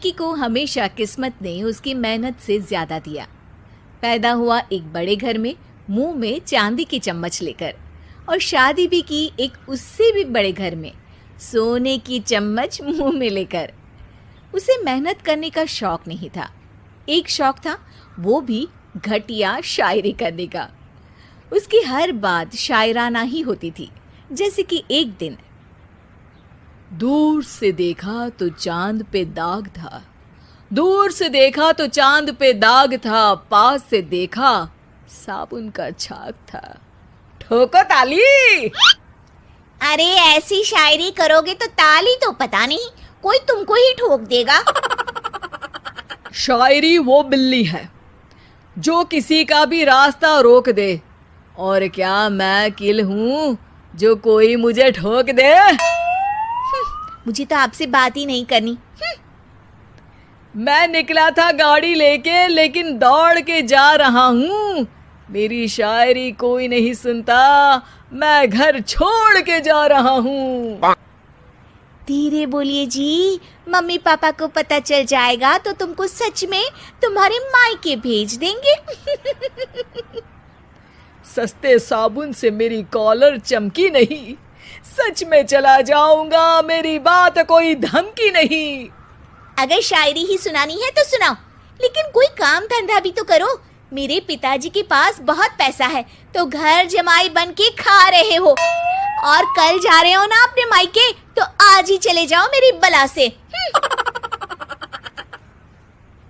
विक्की को हमेशा किस्मत ने उसकी मेहनत से ज्यादा दिया। पैदा हुआ एक बड़े घर में, मुंह में चांदी की चम्मच लेकर, और शादी भी की एक उससे भी बड़े घर में, सोने की चम्मच मुंह में लेकर। उसे मेहनत करने का शौक नहीं था। एक शौक था, वो भी घटिया शायरी करने का। उसकी हर बात शायराना ही होती थी। जैसे कि एक दिन, दूर से देखा तो चांद पे दाग था, दूर से देखा तो चांद पे दाग था, पास से देखा साबुन का छाग था। ठोको ताली। अरे ऐसी शायरी करोगे तो ताली तो पता नहीं, कोई तुमको ही ठोक देगा। शायरी वो बिल्ली है जो किसी का भी रास्ता रोक दे, और क्या मैं किल हूँ जो कोई मुझे ठोक दे। मुझे तो आपसे बात ही नहीं करनी। मैं निकला था गाड़ी लेके, लेकिन दौड़ के जा रहा हूँ। मेरी शायरी कोई नहीं सुनता, मैं घर छोड़ के जा रहा हूँ। धीरे बोलिए जी, मम्मी पापा को पता चल जाएगा तो तुमको सच में तुम्हारे मायके भेज देंगे। सस्ते साबुन से मेरी कॉलर चमकी नहीं, सच में चला जाऊंगा, मेरी बात कोई धमकी नहीं। अगर शायरी ही सुनानी है तो सुनाओ, लेकिन कोई काम धंधा भी तो करो। मेरे पिताजी के पास बहुत पैसा है, तो घर जमाई बन के खा रहे हो, और कल जा रहे हो ना अपने मायके, तो आज ही चले जाओ मेरी बला से।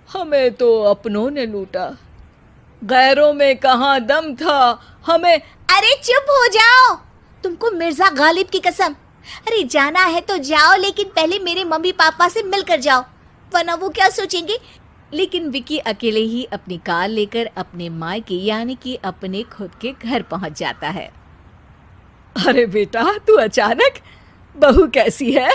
हमें तो अपनों ने लूटा, गैरों में कहाँ दम था हमें। अरे चुप हो जाओ, तुमको मिर्जा गालिब की कसम। अरे जाना है तो जाओ, लेकिन पहले मेरे मम्मी पापा से मिलकर जाओ, वरना वो क्या सोचेंगे। लेकिन विक्की अकेले ही अपनी कार लेकर अपने मायके यानी कि अपने खुद के घर पहुंच जाता है। अरे बेटा, तू अचानक, बहू कैसी है?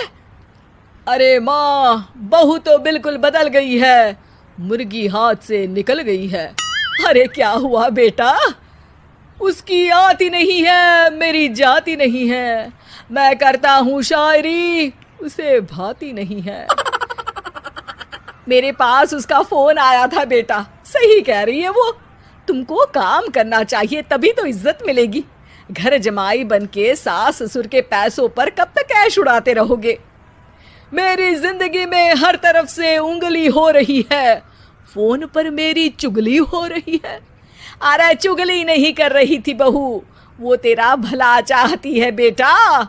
अरे माँ, बहू तो बिल्कुल बदल गई है, मुर्गी हाथ से निकल गई है। अरे क्या हुआ बेटा? उसकी आती नहीं है, मेरी जाती नहीं है। मैं करता हूँ शायरी, उसे भाती नहीं है। मेरे पास उसका फोन आया था बेटा, सही कह रही है वो। तुमको काम करना चाहिए, तभी तो इज्जत मिलेगी। घर जमाई बन के सास ससुर के पैसों पर कब तक ऐश उड़ाते रहोगे? मेरी जिंदगी में हर तरफ से उंगली हो रही है, फोन पर मेरी चुगली हो रही है। अरे चुगली नहीं कर रही थी बहू, वो तेरा भला चाहती है बेटा।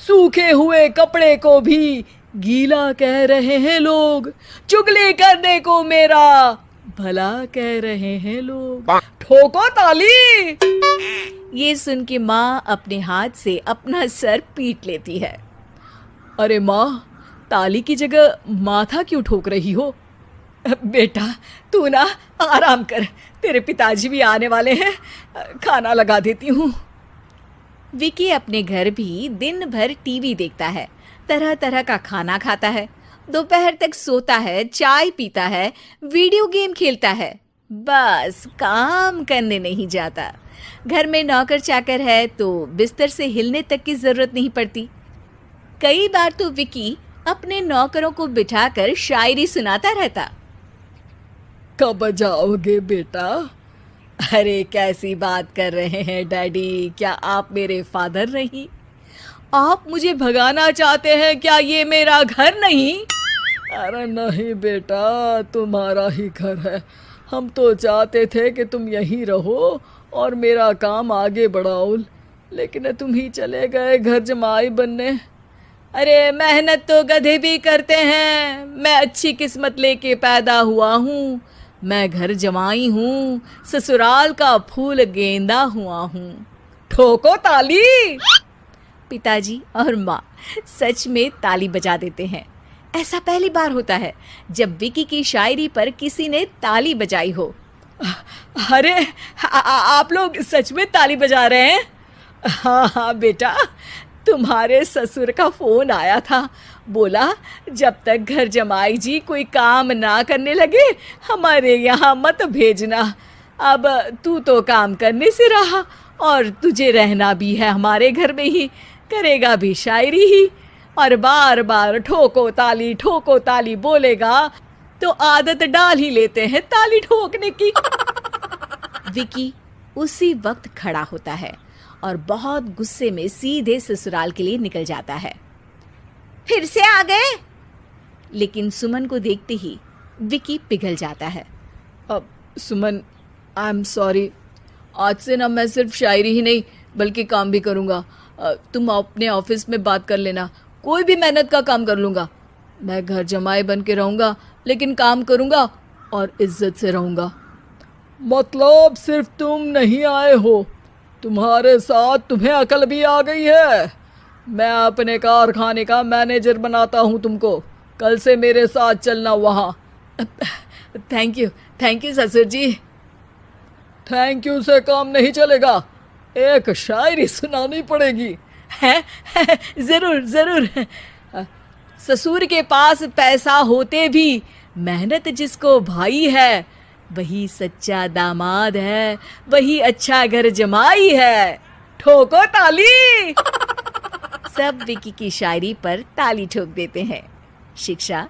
सूखे हुए कपड़े को भी गीला कह रहे हैं लोग, चुगली करने को मेरा भला कह रहे हैं लोग। ठोको ताली। ये सुन के माँ अपने हाथ से अपना सर पीट लेती है। अरे माँ, ताली की जगह माथा क्यों ठोक रही हो? बेटा तू ना आराम कर, तेरे पिताजी भी आने वाले हैं, खाना लगा देती हूँ। विकी अपने घर भी दिन भर टीवी देखता है, तरह तरह का खाना खाता है, दोपहर तक सोता है, चाय पीता है, वीडियो गेम खेलता है, बस काम करने नहीं जाता। घर में नौकर चाकर है तो बिस्तर से हिलने तक की जरूरत नहीं पड़ती। कई बार तो विकी अपने नौकरों को बिठाकर शायरी सुनाता रहता। कब जाओगे बेटा? अरे कैसी बात कर रहे हैं डैडी, क्या आप मेरे फादर नहीं? आप मुझे भगाना चाहते हैं क्या? ये मेरा घर नहीं। अरे नहीं बेटा, तुम्हारा ही घर है। हम तो चाहते थे कि तुम यहीं रहो और मेरा काम आगे बढ़ाओ, लेकिन तुम ही चले गए घर जमाई बनने। अरे मेहनत तो गधे भी करते हैं, मैं अच्छी किस्मत लेके पैदा हुआ हूँ, मैं घर जमाई हूँ, ससुराल का फूल गेंदा हुआ हूँ। ठोको ताली। पिताजी और माँ सच में ताली बजा देते हैं। ऐसा पहली बार होता है जब विकी की शायरी पर किसी ने ताली बजाई हो। अरे आप लोग सच में ताली बजा रहे हैं? हाँ हाँ बेटा, तुम्हारे ससुर का फोन आया था, बोला जब तक घर जमाई जी कोई काम ना करने लगे हमारे यहाँ मत भेजना। अब तू तो काम करने से रहा और तुझे रहना भी है हमारे घर में ही, करेगा भी शायरी ही। और बार बार ठोको ताली बोलेगा तो आदत डाल ही लेते हैं ताली ठोकने की। विकी उसी वक्त खड़ा होता है और बहुत गुस्से में सीधे ससुराल के लिए निकल जाता है। फिर से आ गए? लेकिन सुमन को देखते ही विकी पिघल जाता है। अब सुमन, आई एम सॉरी, आज से ना मैं सिर्फ शायरी ही नहीं बल्कि काम भी करूँगा। तुम अपने ऑफिस में बात कर लेना, कोई भी मेहनत का काम कर लूँगा। मैं घर जमाई बन के रहूँगा लेकिन काम करूँगा और इज्जत से रहूँगा। मतलब सिर्फ तुम नहीं आए हो, तुम्हारे साथ तुम्हें अकल भी आ गई है। मैं अपने कारखाने का मैनेजर बनाता हूँ तुमको, कल से मेरे साथ चलना वहाँ। थैंक यू ससुर जी। थैंक यू से काम नहीं चलेगा, एक शायरी सुनानी पड़ेगी। है जरूर। ससुर के पास पैसा होते भी मेहनत जिसको भाई है, वही सच्चा दामाद है, वही अच्छा घर जमाई है। ठोको ताली। सब विकी की शायरी पर ताली ठोक देते हैं। शिक्षा